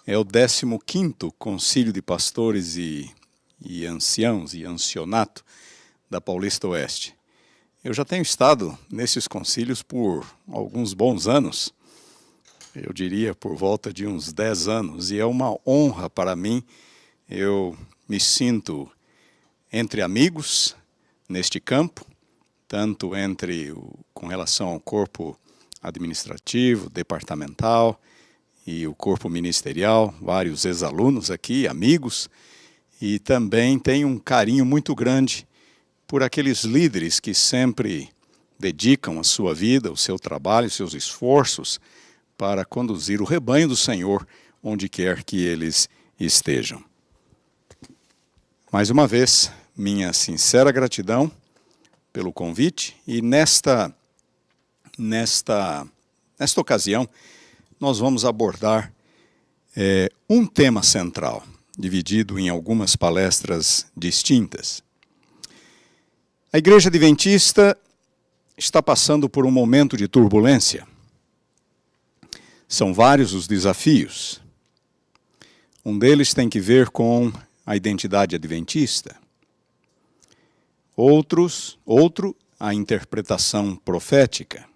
É o 15º Concílio de Pastores e Anciãos e Ancionato da Paulista Oeste. Eu já tenho estado nesses concílios por alguns bons anos, eu diria por volta de uns 10 anos, e é uma honra para mim. Eu me sinto entre amigos neste campo, tanto com relação ao corpo administrativo, departamental e o corpo ministerial, vários ex-alunos aqui, amigos, e também tenho um carinho muito grande por aqueles líderes que sempre dedicam a sua vida, o seu trabalho, os seus esforços para conduzir o rebanho do Senhor onde quer que eles estejam. Mais uma vez, minha sincera gratidão pelo convite, e nesta ocasião nós vamos abordar um tema central, dividido em algumas palestras distintas. A Igreja Adventista está passando por um momento de turbulência. São vários os desafios. Um deles tem que ver com a identidade adventista. Outro, a interpretação profética.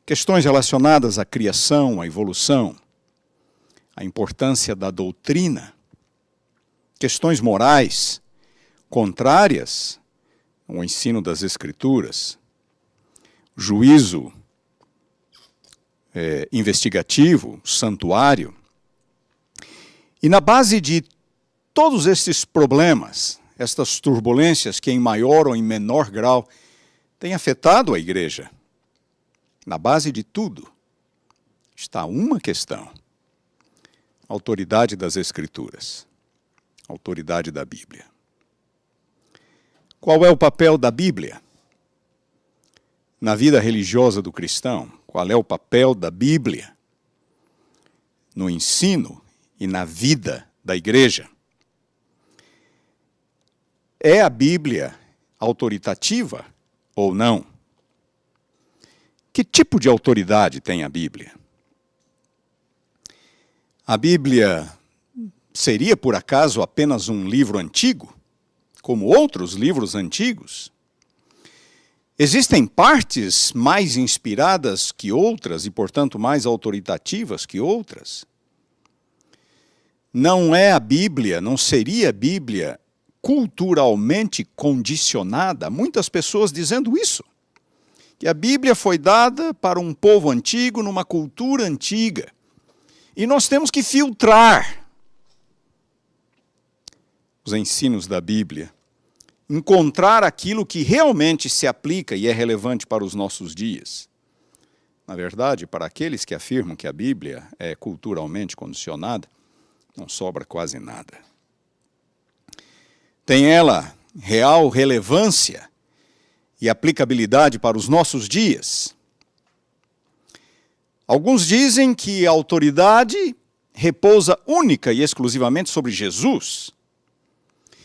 Questões relacionadas à criação, à evolução, à importância da doutrina. Questões morais, contrárias ao ensino das Escrituras. Juízo investigativo, santuário. E na base de todos esses problemas, estas turbulências que em maior ou em menor grau têm afetado a igreja, na base de tudo está uma questão: a autoridade das Escrituras, a autoridade da Bíblia. Qual é o papel da Bíblia na vida religiosa do cristão? Qual é o papel da Bíblia no ensino e na vida da igreja? É a Bíblia autoritativa ou não? Que tipo de autoridade tem a Bíblia? A Bíblia seria, por acaso, apenas um livro antigo, como outros livros antigos? Existem partes mais inspiradas que outras e, portanto, mais autoritativas que outras? Não é a Bíblia, não seria a Bíblia culturalmente condicionada? Muitas pessoas dizendo isso, que a Bíblia foi dada para um povo antigo, numa cultura antiga, e nós temos que filtrar os ensinos da Bíblia, encontrar aquilo que realmente se aplica e é relevante para os nossos dias. Na verdade, para aqueles que afirmam que a Bíblia é culturalmente condicionada, não sobra quase nada. Tem ela real relevância e aplicabilidade para os nossos dias? Alguns dizem que a autoridade repousa única e exclusivamente sobre Jesus,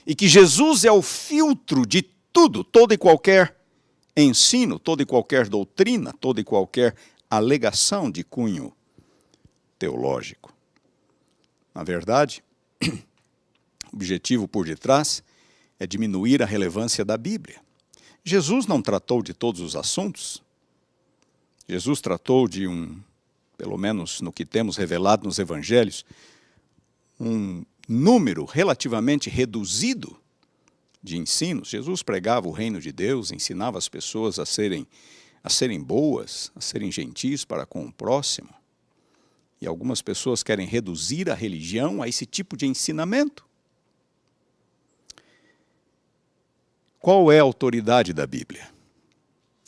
e que Jesus é o filtro de tudo, todo e qualquer ensino, toda e qualquer doutrina, toda e qualquer alegação de cunho teológico. Na verdade, o objetivo por detrás é diminuir a relevância da Bíblia. Jesus não tratou de todos os assuntos. Jesus tratou de pelo menos no que temos revelado nos evangelhos, um número relativamente reduzido de ensinos. Jesus pregava o reino de Deus, ensinava as pessoas a serem boas, a serem gentis para com o próximo. E algumas pessoas querem reduzir a religião a esse tipo de ensinamento. Qual é a autoridade da Bíblia?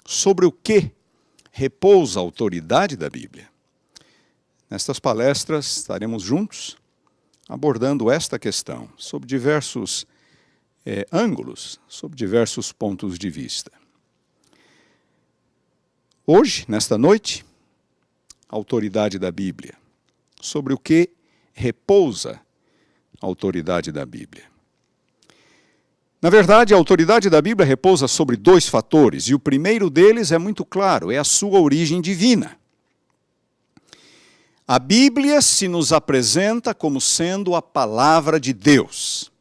Sobre o que repousa a autoridade da Bíblia? Nestas palestras estaremos juntos abordando esta questão, sob diversos ângulos, sob diversos pontos de vista. Hoje, nesta noite, a autoridade da Bíblia. Sobre o que repousa a autoridade da Bíblia. Na verdade, a autoridade da Bíblia repousa sobre dois fatores, e o primeiro deles é muito claro, é a sua origem divina. A Bíblia se nos apresenta como sendo a palavra de Deus,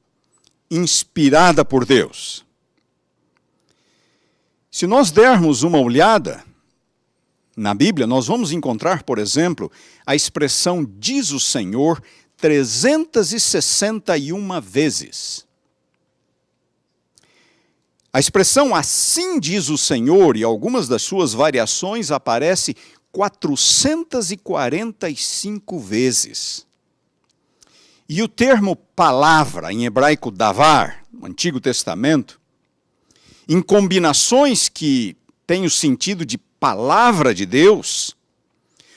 inspirada por Deus. Se nós dermos uma olhada na Bíblia, nós vamos encontrar, por exemplo, a expressão diz o Senhor 361 vezes. A expressão assim diz o Senhor e algumas das suas variações aparece 445 vezes. E o termo palavra, em hebraico davar, no Antigo Testamento, em combinações que têm o sentido de palavra de Deus,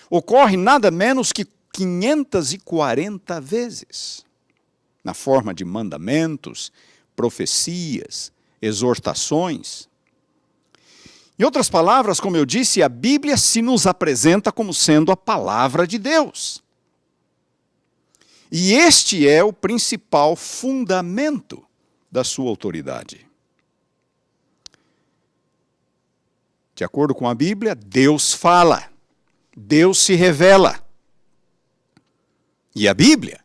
ocorre nada menos que 540 vezes, na forma de mandamentos, profecias, exortações. Em outras palavras, como eu disse, a Bíblia se nos apresenta como sendo a palavra de Deus. E este é o principal fundamento da sua autoridade. De acordo com a Bíblia, Deus fala, Deus se revela. E a Bíblia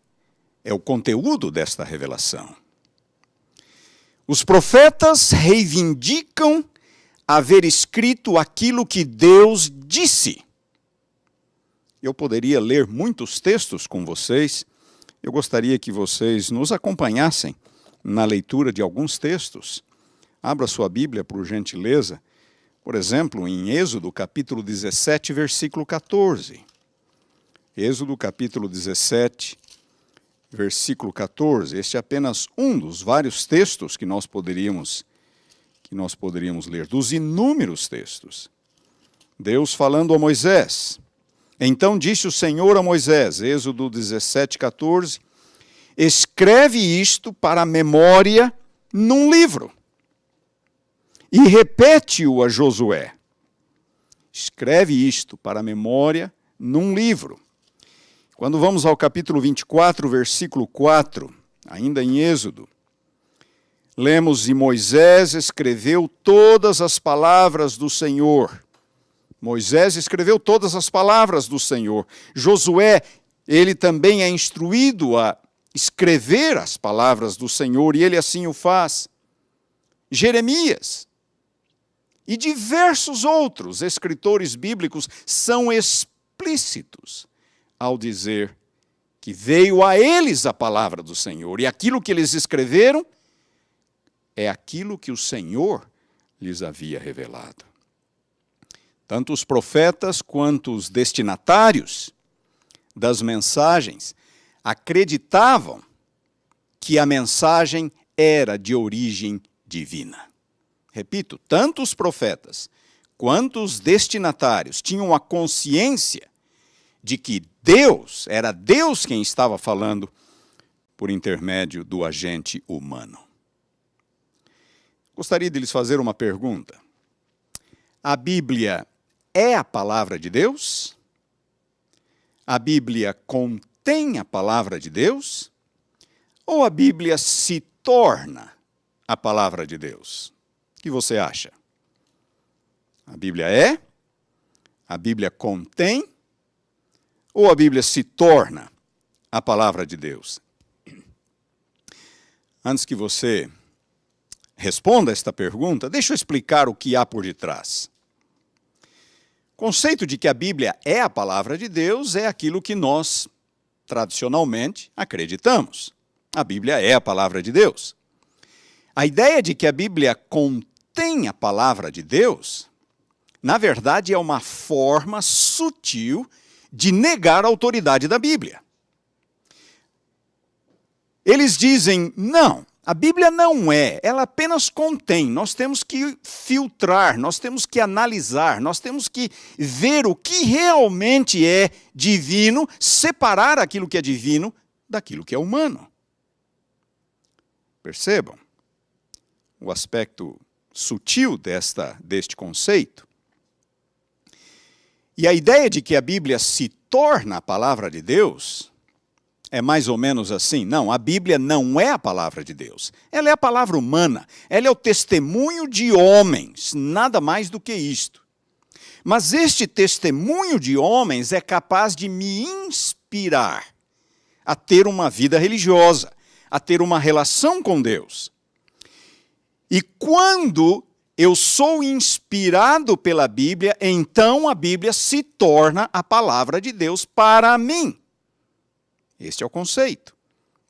é o conteúdo desta revelação. Os profetas reivindicam haver escrito aquilo que Deus disse. Eu poderia ler muitos textos com vocês. Eu gostaria que vocês nos acompanhassem na leitura de alguns textos. Abra sua Bíblia, por gentileza. Por exemplo, em Êxodo, capítulo 17, versículo 14. Êxodo, capítulo 17, versículo 14. Este é apenas um dos vários textos que nós poderíamos ler, dos inúmeros textos. Deus falando a Moisés. Então disse o Senhor a Moisés, Êxodo 17, 14, escreve isto para a memória num livro e repete-o a Josué. Escreve isto para a memória num livro. Quando vamos ao capítulo 24, versículo 4, ainda em Êxodo, lemos, e Moisés escreveu todas as palavras do Senhor. Moisés escreveu todas as palavras do Senhor. Josué, ele também é instruído a escrever as palavras do Senhor, e ele assim o faz. Jeremias e diversos outros escritores bíblicos são explícitos ao dizer que veio a eles a palavra do Senhor, e aquilo que eles escreveram é aquilo que o Senhor lhes havia revelado. Tanto os profetas quanto os destinatários das mensagens acreditavam que a mensagem era de origem divina. Repito, tanto os profetas quanto os destinatários tinham a consciência de que era Deus quem estava falando por intermédio do agente humano. Gostaria de lhes fazer uma pergunta. A Bíblia é a palavra de Deus? A Bíblia contém a palavra de Deus? Ou a Bíblia se torna a palavra de Deus? O que você acha? A Bíblia é? A Bíblia contém? Ou a Bíblia se torna a palavra de Deus? Antes que você responda esta pergunta, deixa eu explicar o que há por detrás. O conceito de que a Bíblia é a palavra de Deus é aquilo que nós, tradicionalmente, acreditamos. A Bíblia é a palavra de Deus. A ideia de que a Bíblia contém a palavra de Deus, na verdade, é uma forma sutil de negar a autoridade da Bíblia. Eles dizem, não, a Bíblia não é, ela apenas contém. Nós temos que filtrar, nós temos que analisar, nós temos que ver o que realmente é divino, separar aquilo que é divino daquilo que é humano. Percebam o aspecto sutil deste conceito. E a ideia de que a Bíblia se torna a palavra de Deus é mais ou menos assim. Não, a Bíblia não é a palavra de Deus. Ela é a palavra humana. Ela é o testemunho de homens, nada mais do que isto. Mas este testemunho de homens é capaz de me inspirar a ter uma vida religiosa, a ter uma relação com Deus. E quando eu sou inspirado pela Bíblia, então a Bíblia se torna a palavra de Deus para mim. Este é o conceito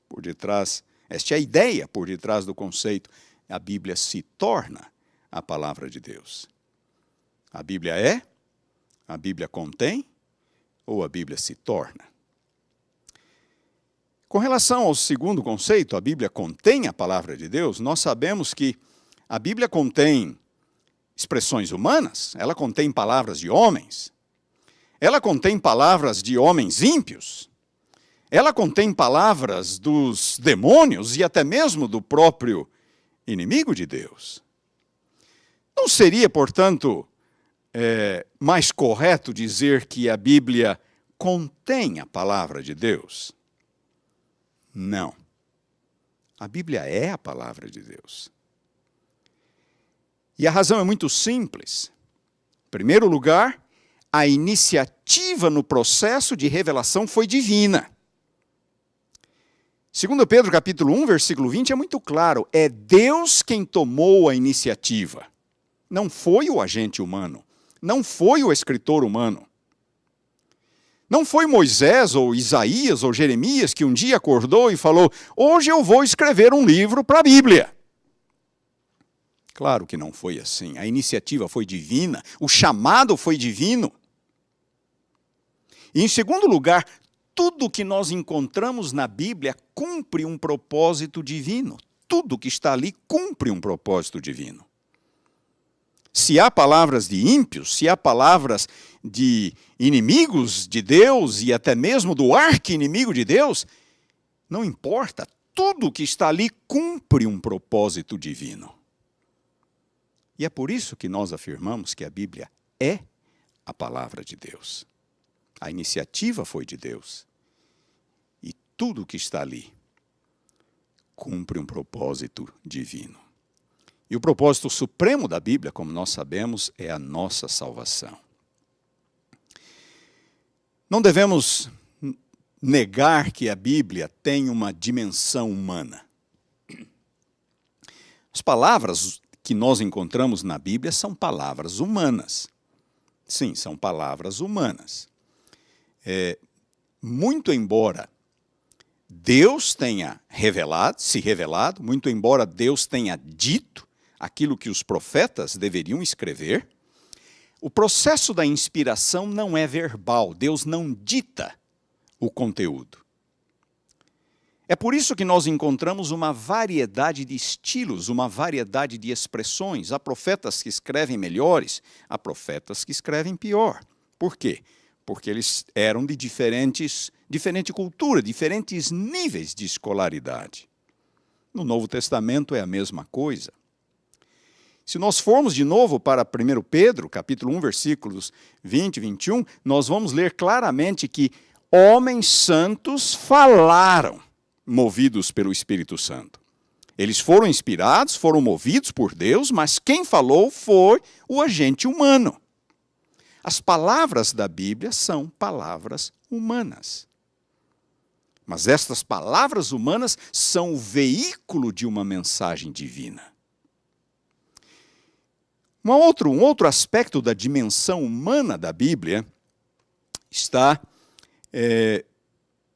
por detrás, esta é a ideia por detrás do conceito. A Bíblia se torna a palavra de Deus. A Bíblia é, a Bíblia contém, ou a Bíblia se torna? Com relação ao segundo conceito, a Bíblia contém a palavra de Deus, nós sabemos que a Bíblia contém expressões humanas, ela contém palavras de homens, ela contém palavras de homens ímpios, ela contém palavras dos demônios e até mesmo do próprio inimigo de Deus. Não seria, portanto, mais correto dizer que a Bíblia contém a palavra de Deus? Não. A Bíblia é a palavra de Deus. E a razão é muito simples. Em primeiro lugar, a iniciativa no processo de revelação foi divina. 2 Pedro capítulo 1, versículo 20 é muito claro. É Deus quem tomou a iniciativa. Não foi o agente humano. Não foi o escritor humano. Não foi Moisés ou Isaías ou Jeremias que um dia acordou e falou: hoje eu vou escrever um livro para a Bíblia. Claro que não foi assim. A iniciativa foi divina, o chamado foi divino. E em segundo lugar, tudo que nós encontramos na Bíblia cumpre um propósito divino. Tudo que está ali cumpre um propósito divino. Se há palavras de ímpios, se há palavras de inimigos de Deus e até mesmo do arqui-inimigo de Deus, não importa, tudo que está ali cumpre um propósito divino. E é por isso que nós afirmamos que a Bíblia é a palavra de Deus. A iniciativa foi de Deus. E tudo que está ali cumpre um propósito divino. E o propósito supremo da Bíblia, como nós sabemos, é a nossa salvação. Não devemos negar que a Bíblia tem uma dimensão humana. As palavras que nós encontramos na Bíblia são palavras humanas. Sim, são palavras humanas. Muito embora Deus tenha se revelado, muito embora Deus tenha dito aquilo que os profetas deveriam escrever, o processo da inspiração não é verbal, Deus não dita o conteúdo. É por isso que nós encontramos uma variedade de estilos, uma variedade de expressões. Há profetas que escrevem melhores, há profetas que escrevem pior. Por quê? Porque eles eram de diferente cultura, diferentes níveis de escolaridade. No Novo Testamento é a mesma coisa. Se nós formos de novo para 1 Pedro, capítulo 1, versículos 20 e 21, nós vamos ler claramente que homens santos falaram, movidos pelo Espírito Santo. Eles foram inspirados, foram movidos por Deus, mas quem falou foi o agente humano. As palavras da Bíblia são palavras humanas. Mas estas palavras humanas são o veículo de uma mensagem divina. Um outro aspecto da dimensão humana da Bíblia está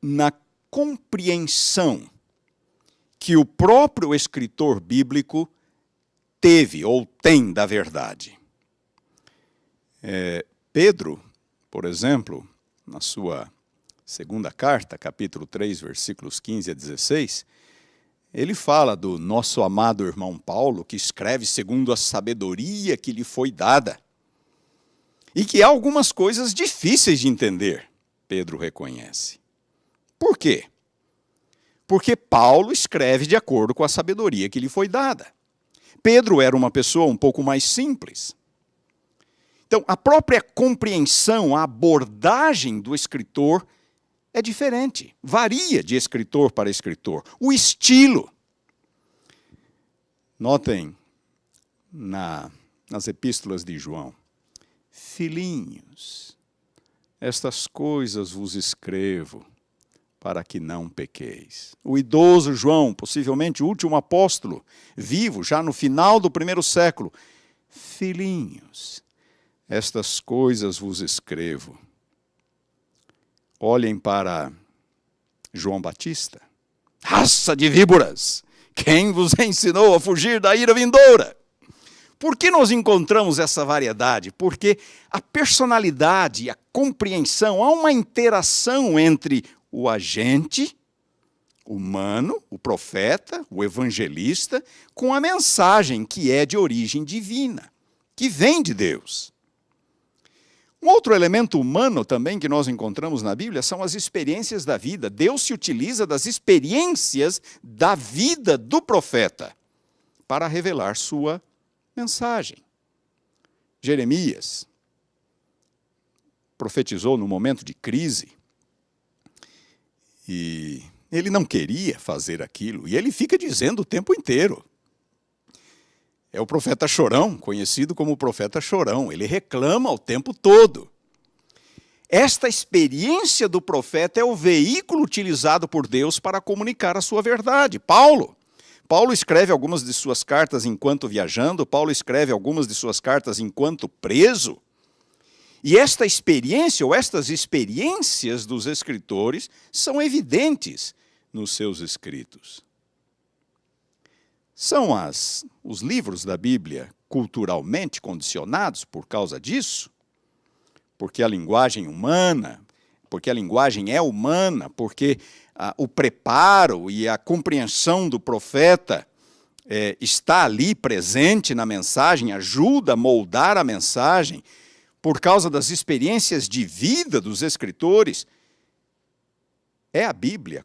na compreensão que o próprio escritor bíblico teve ou tem da verdade. Pedro, por exemplo, na sua segunda carta, capítulo 3, versículos 15 a 16, ele fala do nosso amado irmão Paulo, que escreve segundo a sabedoria que lhe foi dada. E que há algumas coisas difíceis de entender, Pedro reconhece. Por quê? Porque Paulo escreve de acordo com a sabedoria que lhe foi dada. Pedro era uma pessoa um pouco mais simples. Então, a própria compreensão, a abordagem do escritor é diferente, varia de escritor para escritor. O estilo. Notem nas epístolas de João, filhinhos, estas coisas vos escrevo para que não pequeis. O idoso João, possivelmente o último apóstolo vivo, já no final do primeiro século, filhinhos, estas coisas vos escrevo. Olhem para João Batista. Raça de víboras, quem vos ensinou a fugir da ira vindoura? Por que nós encontramos essa variedade? Porque a personalidade, a compreensão, há uma interação entre o agente humano, o profeta, o evangelista, com a mensagem que é de origem divina, que vem de Deus. Um outro elemento humano também que nós encontramos na Bíblia são as experiências da vida. Deus se utiliza das experiências da vida do profeta para revelar sua mensagem. Jeremias profetizou no momento de crise e ele não queria fazer aquilo, e ele fica dizendo o tempo inteiro. É o profeta chorão, conhecido como o profeta chorão. Ele reclama o tempo todo. Esta experiência do profeta é o veículo utilizado por Deus para comunicar a sua verdade. Paulo escreve algumas de suas cartas enquanto viajando, Paulo escreve algumas de suas cartas enquanto preso. E esta experiência, ou estas experiências dos escritores, são evidentes nos seus escritos. São os livros da Bíblia culturalmente condicionados por causa disso? Porque a linguagem é humana, porque o preparo e a compreensão do profeta está ali presente na mensagem, ajuda a moldar a mensagem, por causa das experiências de vida dos escritores. É a Bíblia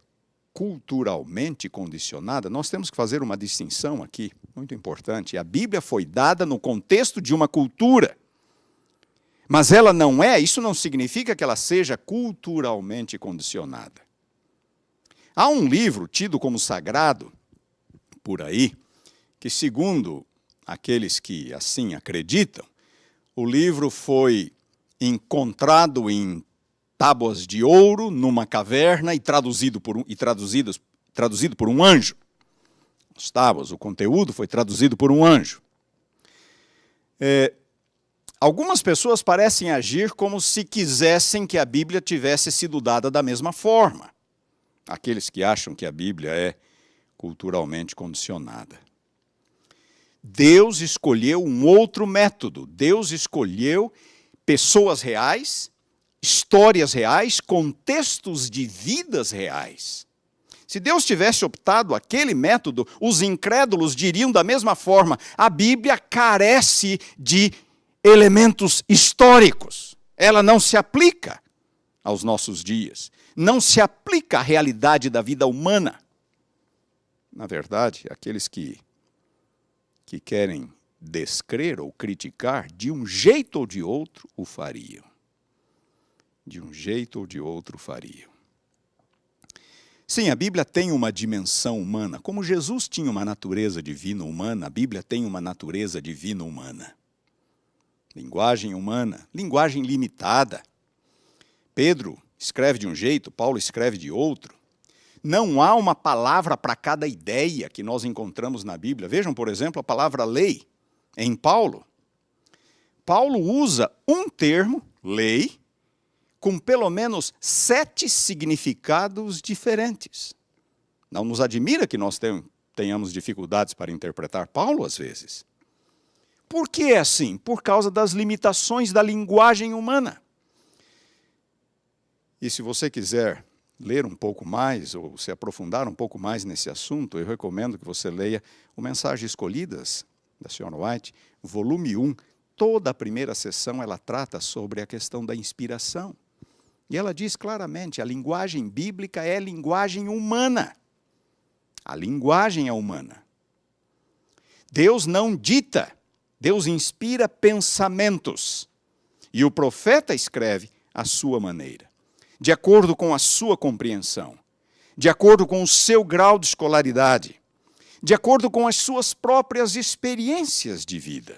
culturalmente condicionada? Nós temos que fazer uma distinção aqui, muito importante. A Bíblia foi dada no contexto de uma cultura, mas ela não é, isso não significa que ela seja culturalmente condicionada. Há um livro tido como sagrado, por aí, que segundo aqueles que assim acreditam, o livro foi encontrado em tábuas de ouro numa caverna e traduzido por um anjo. As tábuas, o conteúdo foi traduzido por um anjo. Algumas pessoas parecem agir como se quisessem que a Bíblia tivesse sido dada da mesma forma. Aqueles que acham que a Bíblia é culturalmente condicionada. Deus escolheu um outro método. Deus escolheu pessoas reais, histórias reais, contextos de vidas reais. Se Deus tivesse optado aquele método, os incrédulos diriam da mesma forma: a Bíblia carece de elementos históricos. Ela não se aplica aos nossos dias. Não se aplica à realidade da vida humana. Na verdade, aqueles que querem descrer ou criticar, de um jeito ou de outro, o fariam. De um jeito ou de outro, o fariam. Sim, a Bíblia tem uma dimensão humana. Como Jesus tinha uma natureza divina humana, a Bíblia tem uma natureza divina humana. Linguagem humana, linguagem limitada. Pedro escreve de um jeito, Paulo escreve de outro. Não há uma palavra para cada ideia que nós encontramos na Bíblia. Vejam, por exemplo, a palavra lei em Paulo. Paulo usa um termo, lei, com pelo menos 7 significados diferentes. Não nos admira que nós tenhamos dificuldades para interpretar Paulo às vezes. Por que é assim? Por causa das limitações da linguagem humana. E se você quiser ler um pouco mais, ou se aprofundar um pouco mais nesse assunto, eu recomendo que você leia o Mensagens Escolhidas, da Sra. White, volume 1. Toda a primeira sessão ela trata sobre a questão da inspiração. E ela diz claramente, a linguagem bíblica é linguagem humana. A linguagem é humana. Deus não dita, Deus inspira pensamentos. E o profeta escreve à sua maneira, de acordo com a sua compreensão, de acordo com o seu grau de escolaridade, de acordo com as suas próprias experiências de vida.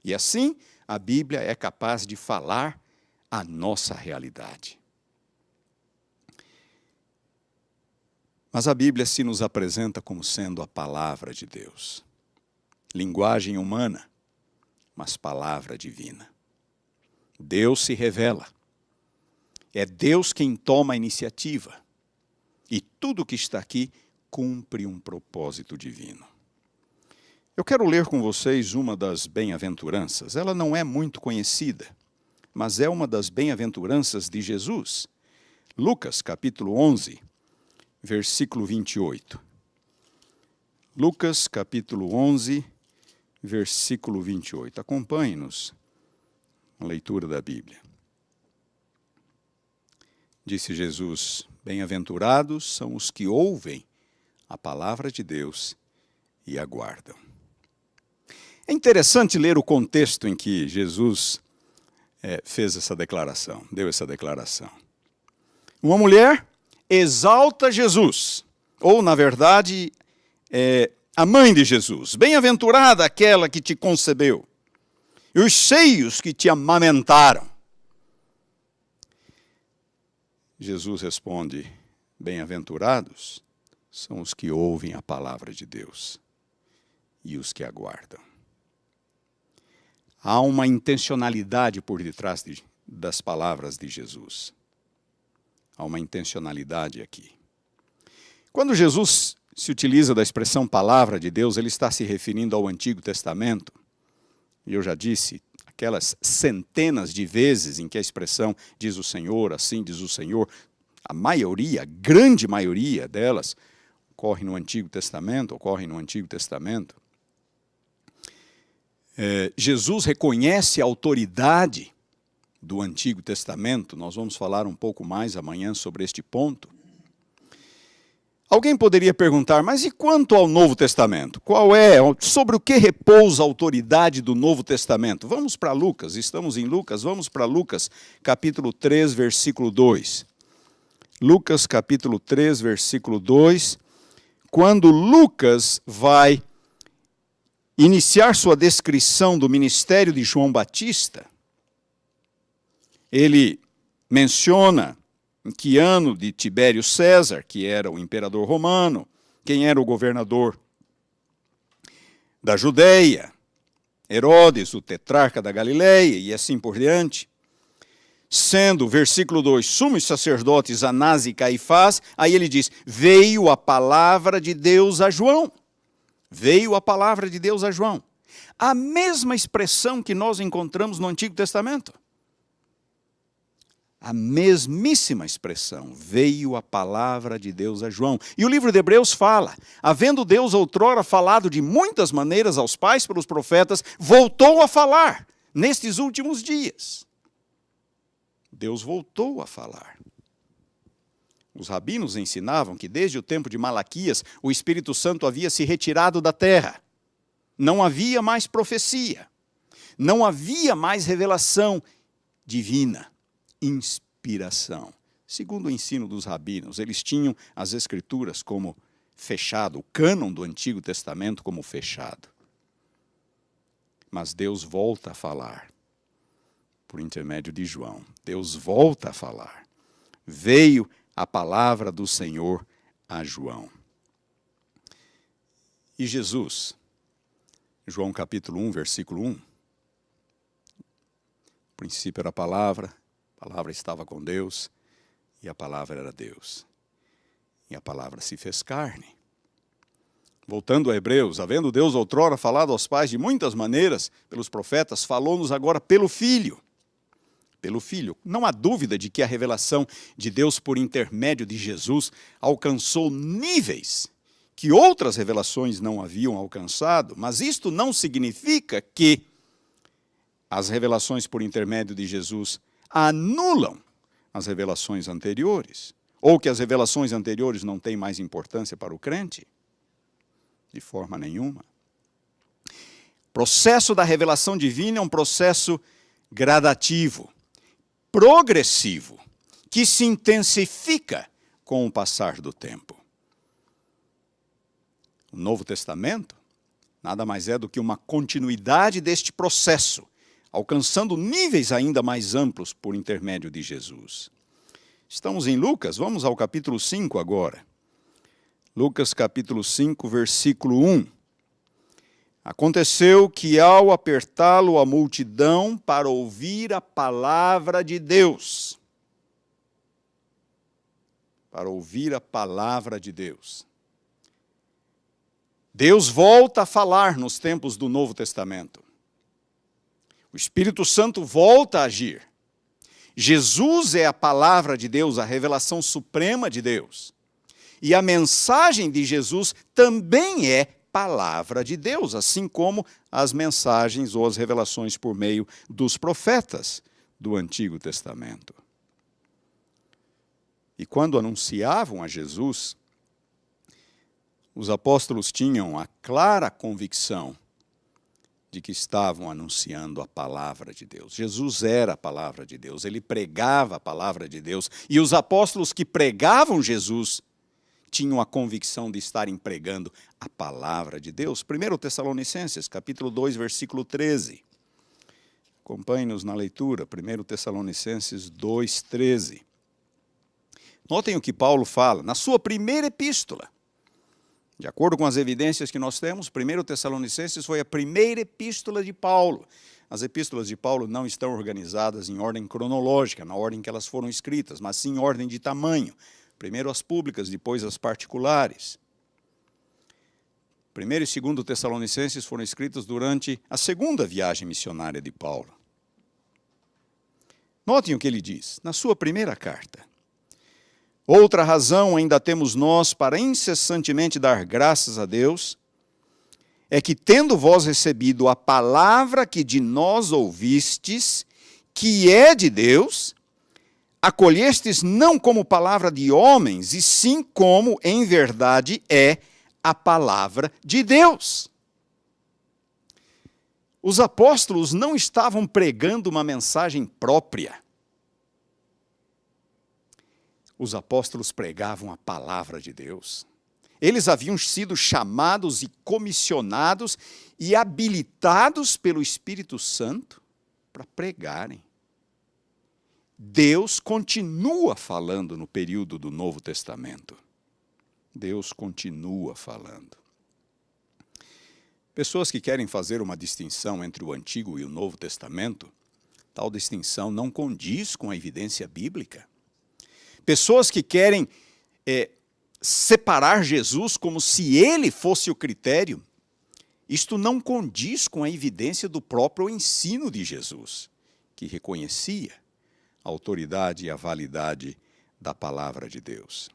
E assim, A Bíblia é capaz de falar a nossa realidade. Mas a Bíblia se nos apresenta como sendo a palavra de Deus. Linguagem humana, mas palavra divina. Deus se revela. É Deus quem toma a iniciativa. E tudo que está aqui cumpre um propósito divino. Eu quero ler com vocês uma das bem-aventuranças. Ela não é muito conhecida, mas é uma das bem-aventuranças de Jesus. Lucas, capítulo 11, versículo 28. Lucas, capítulo 11, versículo 28. Acompanhe-nos na leitura da Bíblia. Disse Jesus: bem-aventurados são os que ouvem a palavra de Deus e aguardam. É interessante ler o contexto em que Jesus fez essa declaração, deu essa declaração. Uma mulher exalta Jesus, ou, na verdade, a mãe de Jesus. Bem-aventurada aquela que te concebeu, e os seios que te amamentaram. Jesus responde: bem-aventurados são os que ouvem a palavra de Deus e os que aguardam. Há uma intencionalidade por detrás das palavras de Jesus. Há uma intencionalidade aqui. Quando Jesus se utiliza da expressão palavra de Deus, ele está se referindo ao Antigo Testamento. E eu já disse, aquelas centenas de vezes em que a expressão diz o Senhor, assim diz o Senhor, a maioria, a grande maioria delas, ocorre no Antigo Testamento. Jesus reconhece a autoridade do Antigo Testamento. Nós vamos falar um pouco mais amanhã sobre este ponto. Alguém poderia perguntar, mas e quanto ao Novo Testamento? Sobre o que repousa a autoridade do Novo Testamento? Vamos para Lucas, estamos em Lucas, vamos para Lucas, capítulo 3, versículo 2. Lucas, capítulo 3, versículo 2. Quando Lucas vai iniciar sua descrição do ministério de João Batista, ele menciona em que ano de Tibério César, que era o imperador romano, quem era o governador da Judeia, Herodes, o tetrarca da Galileia, e assim por diante. Sendo, versículo 2, sumos sacerdotes Anás e Caifás, aí ele diz, veio a palavra de Deus a João. Veio a palavra de Deus a João. A mesma expressão que nós encontramos no Antigo Testamento. A mesmíssima expressão, veio a palavra de Deus a João. E o livro de Hebreus fala, havendo Deus outrora falado de muitas maneiras aos pais pelos profetas, voltou a falar nestes últimos dias. Deus voltou a falar. Os rabinos ensinavam que desde o tempo de Malaquias, o Espírito Santo havia se retirado da terra. Não havia mais profecia. Não havia mais revelação divina. Inspiração. Segundo o ensino dos rabinos, eles tinham as Escrituras como fechado, o cânon do Antigo Testamento como fechado. Mas Deus volta a falar, por intermédio de João. Deus volta a falar. Veio a palavra do Senhor a João. E Jesus, João capítulo 1, versículo 1, no princípio era a palavra estava com Deus, e a palavra era Deus. E a palavra se fez carne. Voltando a Hebreus, havendo Deus outrora falado aos pais de muitas maneiras, pelos profetas, falou-nos agora pelo Filho. Pelo Filho. Não há dúvida de que a revelação de Deus por intermédio de Jesus alcançou níveis que outras revelações não haviam alcançado, mas isto não significa que as revelações por intermédio de Jesus anulam as revelações anteriores, ou que as revelações anteriores não têm mais importância para o crente? De forma nenhuma. O processo da revelação divina é um processo gradativo, progressivo, que se intensifica com o passar do tempo. O Novo Testamento nada mais é do que uma continuidade deste processo, alcançando níveis ainda mais amplos por intermédio de Jesus. Estamos em Lucas, vamos ao capítulo 5 agora. Lucas capítulo 5, versículo 1. Aconteceu que ao apertá-lo a multidão para ouvir a palavra de Deus. Para ouvir a palavra de Deus. Deus volta a falar nos tempos do Novo Testamento. O Espírito Santo volta a agir. Jesus é a palavra de Deus, a revelação suprema de Deus. E a mensagem de Jesus também é palavra de Deus, assim como as mensagens ou as revelações por meio dos profetas do Antigo Testamento. E quando anunciavam a Jesus, os apóstolos tinham a clara convicção de que estavam anunciando a palavra de Deus. Jesus era a palavra de Deus, ele pregava a palavra de Deus, e os apóstolos que pregavam Jesus tinham a convicção de estarem pregando a palavra de Deus. 1 Tessalonicenses, capítulo 2, versículo 13. Acompanhe-nos na leitura, 1 Tessalonicenses 2, 13. Notem o que Paulo fala na sua primeira epístola. De acordo com as evidências que nós temos, 1 Tessalonicenses foi a primeira epístola de Paulo. As epístolas de Paulo não estão organizadas em ordem cronológica, na ordem que elas foram escritas, mas sim em ordem de tamanho. Primeiro as públicas, depois as particulares. 1 e 2 Tessalonicenses foram escritos durante a segunda viagem missionária de Paulo. Notem o que ele diz, na sua primeira carta. Outra razão ainda temos nós para incessantemente dar graças a Deus, é que tendo vós recebido a palavra que de nós ouvistes, que é de Deus, acolhestes não como palavra de homens, e sim como, em verdade, é a palavra de Deus. Os apóstolos não estavam pregando uma mensagem própria. Os apóstolos pregavam a palavra de Deus. Eles haviam sido chamados e comissionados e habilitados pelo Espírito Santo para pregarem. Deus continua falando no período do Novo Testamento. Deus continua falando. Pessoas que querem fazer uma distinção entre o Antigo e o Novo Testamento, tal distinção não condiz com a evidência bíblica. Pessoas que querem separar Jesus como se ele fosse o critério, isto não condiz com a evidência do próprio ensino de Jesus, que reconhecia a autoridade e a validade da palavra de Deus.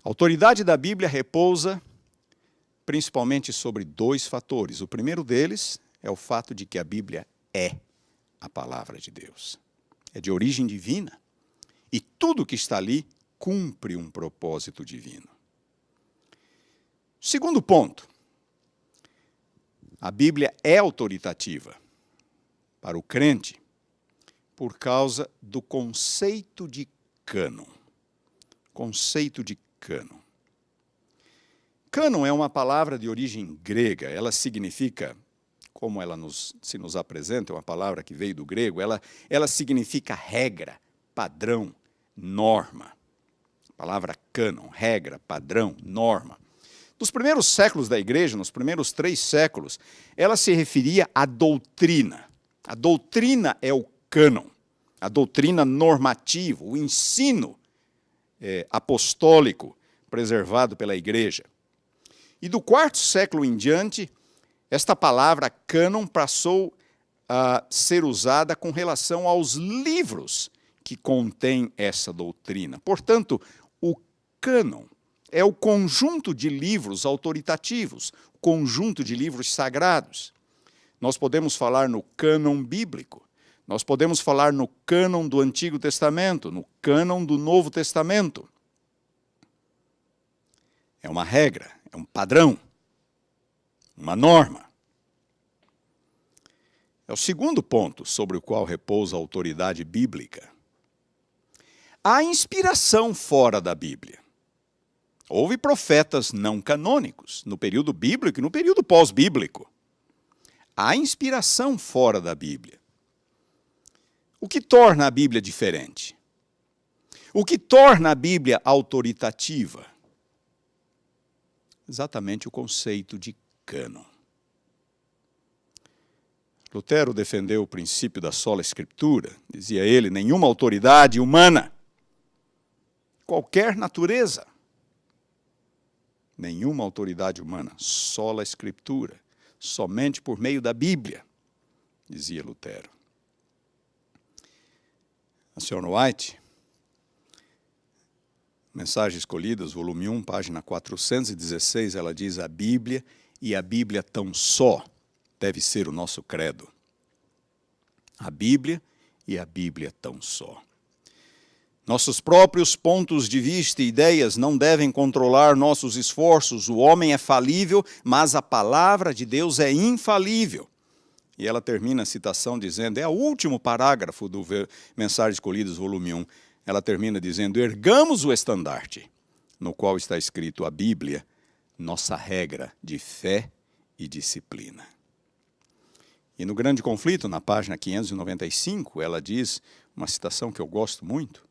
A autoridade da Bíblia repousa principalmente sobre dois fatores. O primeiro deles é o fato de que a Bíblia é a palavra de Deus. É de origem divina. E tudo que está ali cumpre um propósito divino. Segundo ponto, a Bíblia é autoritativa para o crente por causa do conceito de cânon. Conceito de cânon. Cânon é uma palavra de origem grega, ela significa, como ela se nos apresenta, é uma palavra que veio do grego, ela significa regra, padrão, norma. A palavra cânon, regra, padrão, norma. Nos primeiros séculos da igreja, nos primeiros 3 séculos, ela se referia à doutrina. A doutrina é o cânon, a doutrina normativa, o ensino apostólico preservado pela igreja. E do 4º século em diante, esta palavra cânon passou a ser usada com relação aos livros que contêm essa doutrina. Portanto, o cânon é o conjunto de livros autoritativos, o conjunto de livros sagrados. Nós podemos falar no cânon bíblico, nós podemos falar no cânon do Antigo Testamento, no cânon do Novo Testamento. É uma regra, é um padrão, uma norma. É o segundo ponto sobre o qual repousa a autoridade bíblica. Há inspiração fora da Bíblia. Houve profetas não canônicos no período bíblico e no período pós-bíblico. há inspiração fora da Bíblia. O que torna a Bíblia diferente? O que torna a Bíblia autoritativa? Exatamente o conceito de cânon. Lutero defendeu o princípio da sola escritura. Dizia ele, nenhuma autoridade humana, qualquer natureza, nenhuma autoridade humana, sola escritura, somente por meio da Bíblia, dizia Lutero. A Sra. White, Mensagens Escolhidas, volume 1, página 416, ela diz, a Bíblia e a Bíblia tão só deve ser o nosso credo. A Bíblia e a Bíblia tão só. Nossos próprios pontos de vista e ideias não devem controlar nossos esforços. O homem é falível, mas a palavra de Deus é infalível. E ela termina a citação dizendo, é o último parágrafo do Mensagens Escolhidas, volume 1. Ela termina dizendo, ergamos o estandarte, no qual está escrito a Bíblia, nossa regra de fé e disciplina. E no Grande Conflito, na página 595, ela diz, uma citação que eu gosto muito,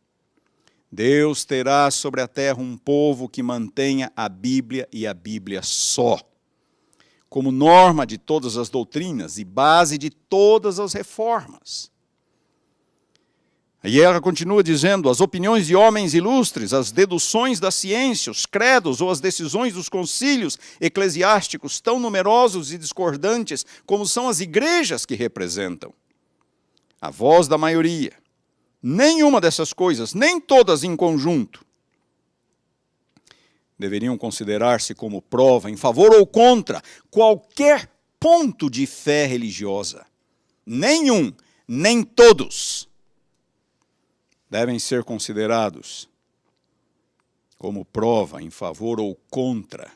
Deus terá sobre a terra um povo que mantenha a Bíblia e a Bíblia só, como norma de todas as doutrinas e base de todas as reformas. E ela continua dizendo, as opiniões de homens ilustres, as deduções da ciência, os credos ou as decisões dos concílios eclesiásticos, tão numerosos e discordantes como são as igrejas que representam. A voz da maioria, nenhuma dessas coisas, nem todas em conjunto, deveriam considerar-se como prova em favor ou contra qualquer ponto de fé religiosa. Nenhum, nem todos devem ser considerados como prova em favor ou contra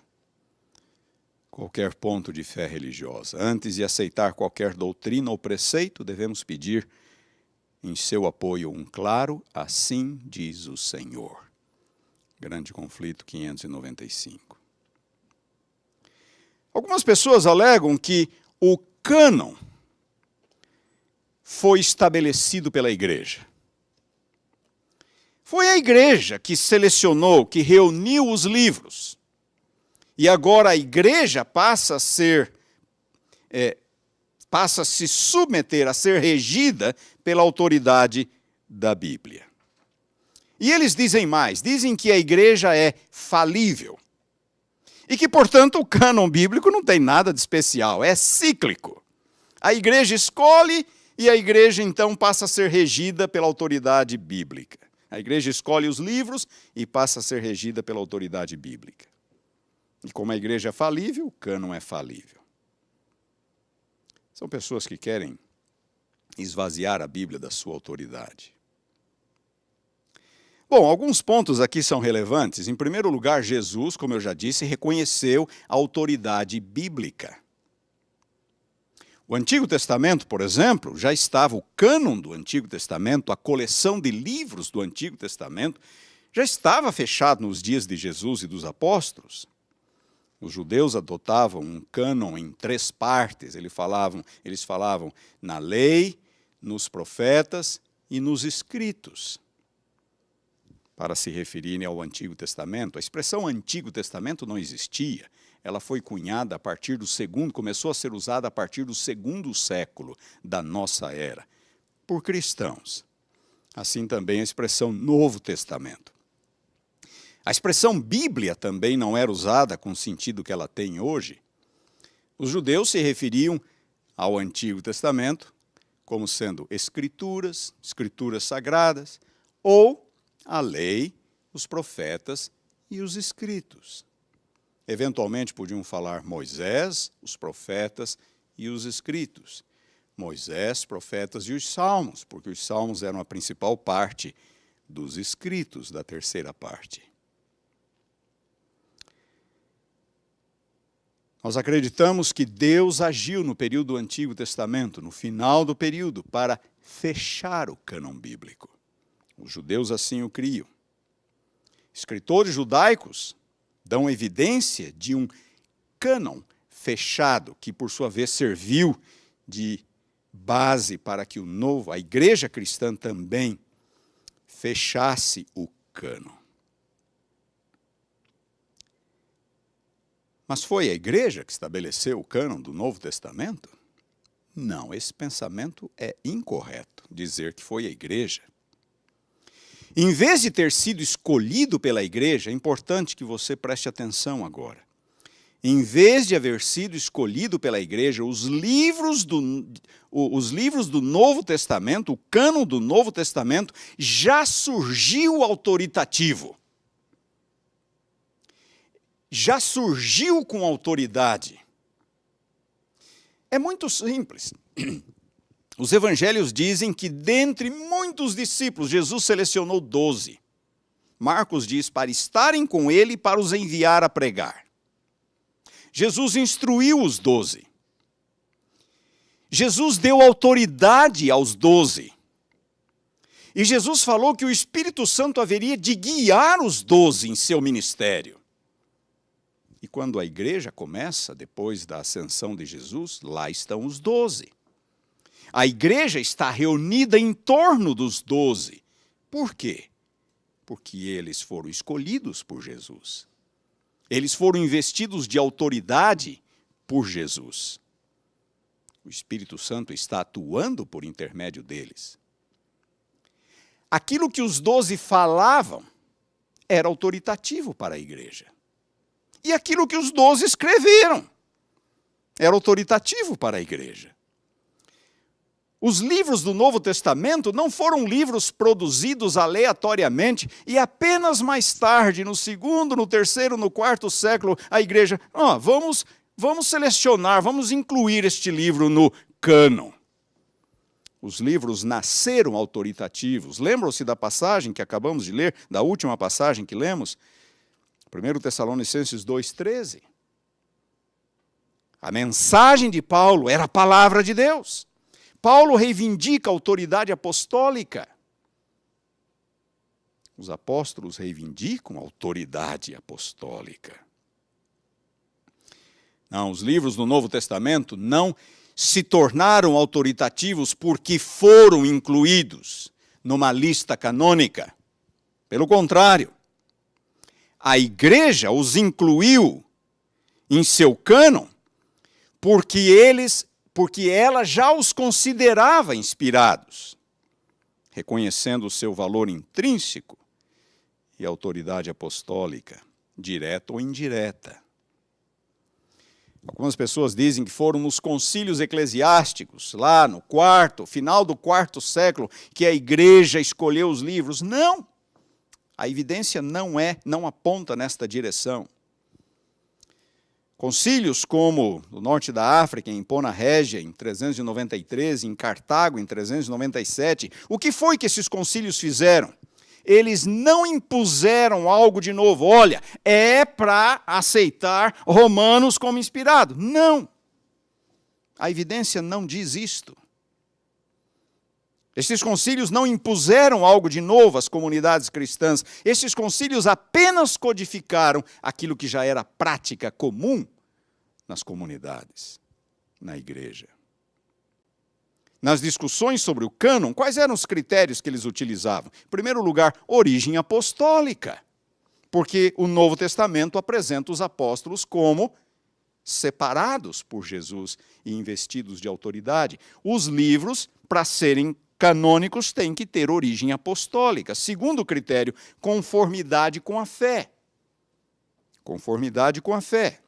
qualquer ponto de fé religiosa. Antes de aceitar qualquer doutrina ou preceito, devemos pedir em seu apoio um claro, assim diz o Senhor. Grande Conflito 595. Algumas pessoas alegam que o cânon foi estabelecido pela igreja. Foi a igreja que selecionou, que reuniu os livros. E agora a igreja passa a se submeter, a ser regida pela autoridade da Bíblia. E eles dizem mais, dizem que a igreja é falível. E que, portanto, o cânon bíblico não tem nada de especial, é cíclico. A igreja escolhe e a igreja então passa a ser regida pela autoridade bíblica. A igreja escolhe os livros e passa a ser regida pela autoridade bíblica. E como a igreja é falível, o cânon é falível. São pessoas que querem esvaziar a Bíblia da sua autoridade. Bom, alguns pontos aqui são relevantes. Em primeiro lugar, Jesus, como eu já disse, reconheceu a autoridade bíblica. O Antigo Testamento, por exemplo, já estava, o cânon do Antigo Testamento, a coleção de livros do Antigo Testamento, já estava fechado nos dias de Jesus e dos apóstolos. Os judeus adotavam um cânon em 3 partes. Eles falavam na lei, nos profetas e nos escritos, para se referirem ao Antigo Testamento. A expressão Antigo Testamento não existia. Ela foi cunhada a partir do começou a ser usada a partir do 2º século da nossa era, por cristãos. Assim também a expressão Novo Testamento. A expressão Bíblia também não era usada com o sentido que ela tem hoje. Os judeus se referiam ao Antigo Testamento como sendo escrituras sagradas, ou a lei, os profetas e os escritos. Eventualmente podiam falar Moisés, os profetas e os escritos. Moisés, profetas e os salmos, porque os salmos eram a principal parte dos escritos, da terceira parte. Nós acreditamos que Deus agiu no período do Antigo Testamento, no final do período, para fechar o cânon bíblico. Os judeus assim o criam. Escritores judaicos dão evidência de um cânon fechado, que por sua vez serviu de base para que a igreja cristã também fechasse o cânon. Mas foi a igreja que estabeleceu o cânon do Novo Testamento? Não, esse pensamento é incorreto, dizer que foi a igreja. Em vez de ter sido escolhido pela igreja, é importante que você preste atenção agora. Em vez de haver sido escolhido pela igreja, os livros do Novo Testamento, o cânon do Novo Testamento, já surgiu autoritativo. Já surgiu com autoridade. É muito simples. Os evangelhos dizem que dentre muitos discípulos, Jesus selecionou 12. Marcos diz para estarem com ele e para os enviar a pregar. Jesus instruiu os 12. Jesus deu autoridade aos 12. E Jesus falou que o Espírito Santo haveria de guiar os 12 em seu ministério. E quando a igreja começa, depois da ascensão de Jesus, lá estão os 12. A igreja está reunida em torno dos 12. Por quê? Porque eles foram escolhidos por Jesus. Eles foram investidos de autoridade por Jesus. O Espírito Santo está atuando por intermédio deles. Aquilo que os 12 falavam era autoritativo para a igreja. E aquilo que os 12 escreveram era autoritativo para a igreja. Os livros do Novo Testamento não foram livros produzidos aleatoriamente e apenas mais tarde, no segundo, no terceiro, no quarto século, a igreja, vamos selecionar, vamos incluir este livro no cânon. Os livros nasceram autoritativos. Lembram-se da passagem que acabamos de ler, da última passagem que lemos? 1 Tessalonicenses 2,13. A mensagem de Paulo era a palavra de Deus. Paulo reivindica a autoridade apostólica. Os apóstolos reivindicam a autoridade apostólica. Não, os livros do Novo Testamento não se tornaram autoritativos porque foram incluídos numa lista canônica. Pelo contrário, a igreja os incluiu em seu cânon porque ela já os considerava inspirados, reconhecendo o seu valor intrínseco e autoridade apostólica, direta ou indireta. Algumas pessoas dizem que foram nos concílios eclesiásticos, lá no final do quarto século, que a igreja escolheu os livros. Não! A evidência não aponta nesta direção. Concílios como no norte da África, em Pona Régia, em 393, em Cartago, em 397, o que foi que esses concílios fizeram? Eles não impuseram algo de novo. Olha, é para aceitar Romanos como inspirado. Não. A evidência não diz isto. Esses concílios não impuseram algo de novo às comunidades cristãs. Esses concílios apenas codificaram aquilo que já era prática comum nas comunidades, na igreja. Nas discussões sobre o cânon, quais eram os critérios que eles utilizavam? Em primeiro lugar, origem apostólica, porque o Novo Testamento apresenta os apóstolos como separados por Jesus e investidos de autoridade. Os livros, para serem canônicos, têm que ter origem apostólica. Segundo critério, conformidade com a fé. Conformidade com a fé.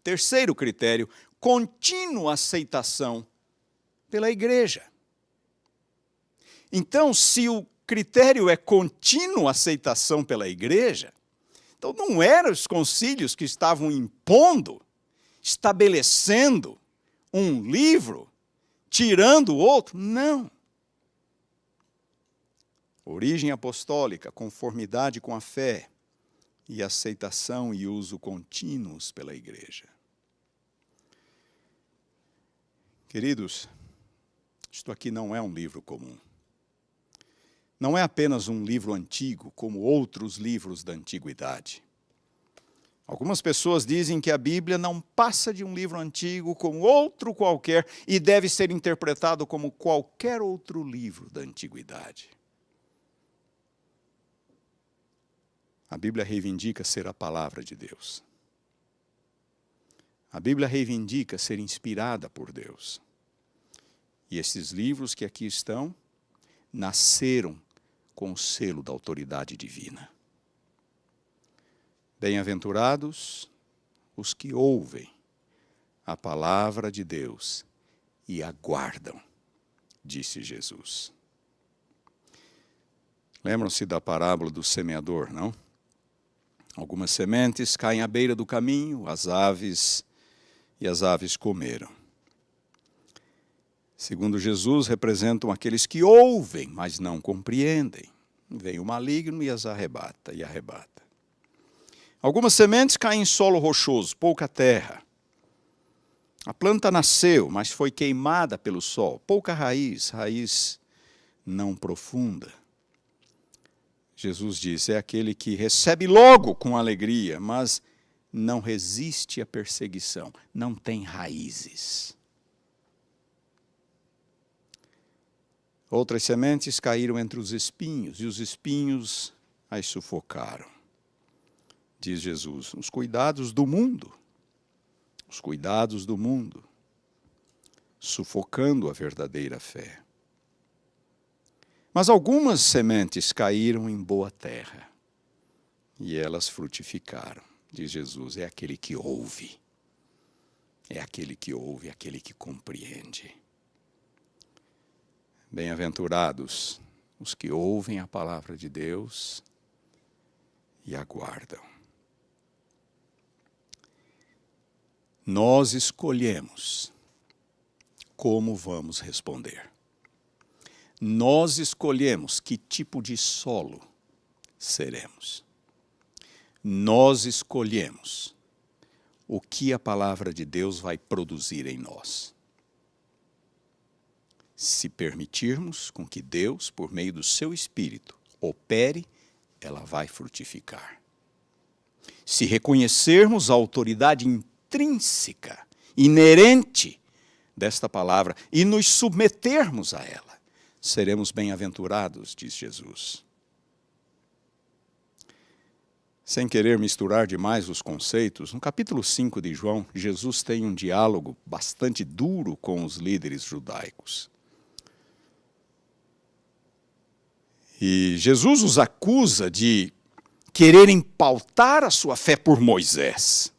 Terceiro critério, contínua aceitação pela igreja. Então, se o critério é contínua aceitação pela igreja, então não eram os concílios que estavam impondo, estabelecendo um livro, tirando o outro. Não. Origem apostólica, conformidade com a fé e aceitação e uso contínuos pela igreja. Queridos, isto aqui não é um livro comum. Não é apenas um livro antigo, como outros livros da antiguidade. Algumas pessoas dizem que a Bíblia não passa de um livro antigo como outro qualquer e deve ser interpretado como qualquer outro livro da antiguidade. A Bíblia reivindica ser a palavra de Deus. A Bíblia reivindica ser inspirada por Deus. E esses livros que aqui estão nasceram com o selo da autoridade divina. Bem-aventurados os que ouvem a palavra de Deus e aguardam, disse Jesus. Lembram-se da parábola do semeador, não? Algumas sementes caem à beira do caminho, as aves comeram. Segundo Jesus, representam aqueles que ouvem, mas não compreendem. Vem o maligno e as arrebata. Algumas sementes caem em solo rochoso, pouca terra. A planta nasceu, mas foi queimada pelo sol. Pouca raiz não profunda. Jesus diz, é aquele que recebe logo com alegria, mas não resiste à perseguição, não tem raízes. Outras sementes caíram entre os espinhos, e os espinhos as sufocaram. Diz Jesus, os cuidados do mundo, sufocando a verdadeira fé. Mas algumas sementes caíram em boa terra, e elas frutificaram. Diz Jesus, é aquele que ouve, aquele que compreende. Bem-aventurados os que ouvem a palavra de Deus e aguardam. Nós escolhemos como vamos responder. Nós escolhemos que tipo de solo seremos. Nós escolhemos o que a palavra de Deus vai produzir em nós. Se permitirmos com que Deus, por meio do seu Espírito, opere, ela vai frutificar. Se reconhecermos a autoridade intrínseca, inerente desta palavra e nos submetermos a ela, seremos bem-aventurados, diz Jesus. Sem querer misturar demais os conceitos, no capítulo 5 de João, Jesus tem um diálogo bastante duro com os líderes judaicos. E Jesus os acusa de quererem pautar a sua fé por Moisés.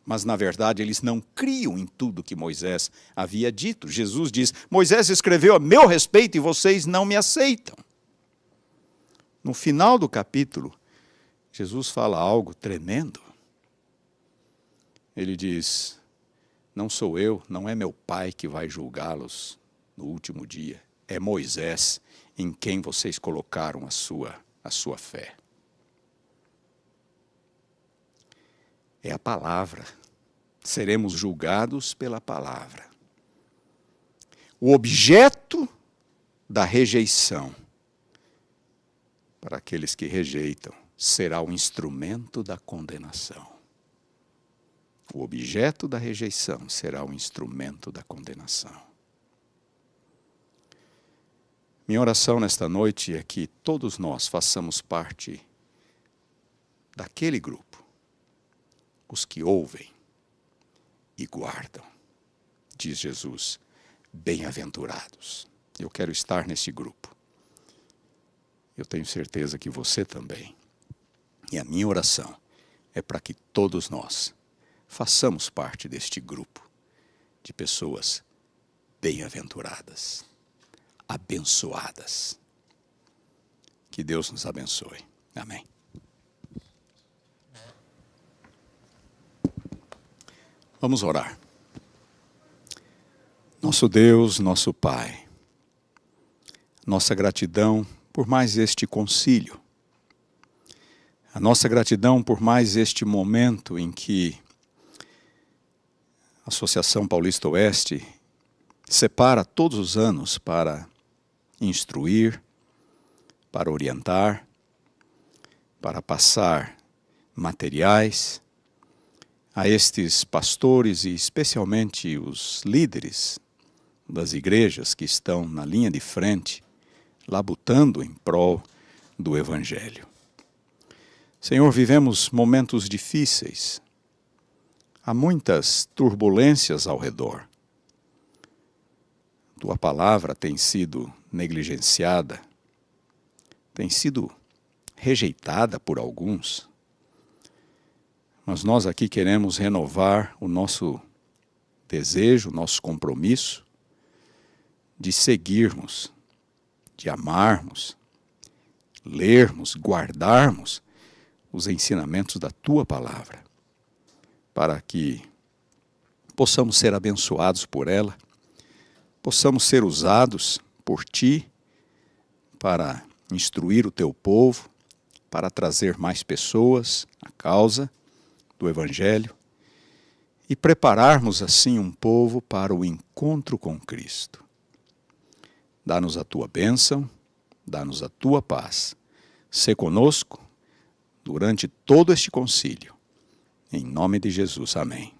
Mas, na verdade, eles não criam em tudo que Moisés havia dito. Jesus diz, Moisés escreveu a meu respeito e vocês não me aceitam. No final do capítulo, Jesus fala algo tremendo. Ele diz, não sou eu, não é meu Pai que vai julgá-los no último dia. É Moisés em quem vocês colocaram a sua fé. É a palavra. Seremos julgados pela palavra. O objeto da rejeição, para aqueles que rejeitam, será o instrumento da condenação. O objeto da rejeição será o instrumento da condenação. Minha oração nesta noite é que todos nós façamos parte daquele grupo, os que ouvem e guardam. Diz Jesus, bem-aventurados. Eu quero estar nesse grupo. Eu tenho certeza que você também. E a minha oração é para que todos nós façamos parte deste grupo de pessoas bem-aventuradas, abençoadas. Que Deus nos abençoe. Amém. Vamos orar. Nosso Deus, nosso Pai, nossa gratidão por mais este concílio, a nossa gratidão por mais este momento em que a Associação Paulista Oeste separa todos os anos para instruir, para orientar, para passar materiais, a estes pastores e especialmente os líderes das igrejas que estão na linha de frente, labutando em prol do Evangelho. Senhor, vivemos momentos difíceis. Há muitas turbulências ao redor. Tua palavra tem sido negligenciada, tem sido rejeitada por alguns. Mas nós aqui queremos renovar o nosso desejo, o nosso compromisso de seguirmos, de amarmos, lermos, guardarmos os ensinamentos da Tua palavra, para que possamos ser abençoados por ela, possamos ser usados por Ti para instruir o Teu povo, para trazer mais pessoas à causa do Evangelho e prepararmos assim um povo para o encontro com Cristo. Dá-nos a Tua bênção, dá-nos a Tua paz. Sê conosco durante todo este concílio. Em nome de Jesus, amém.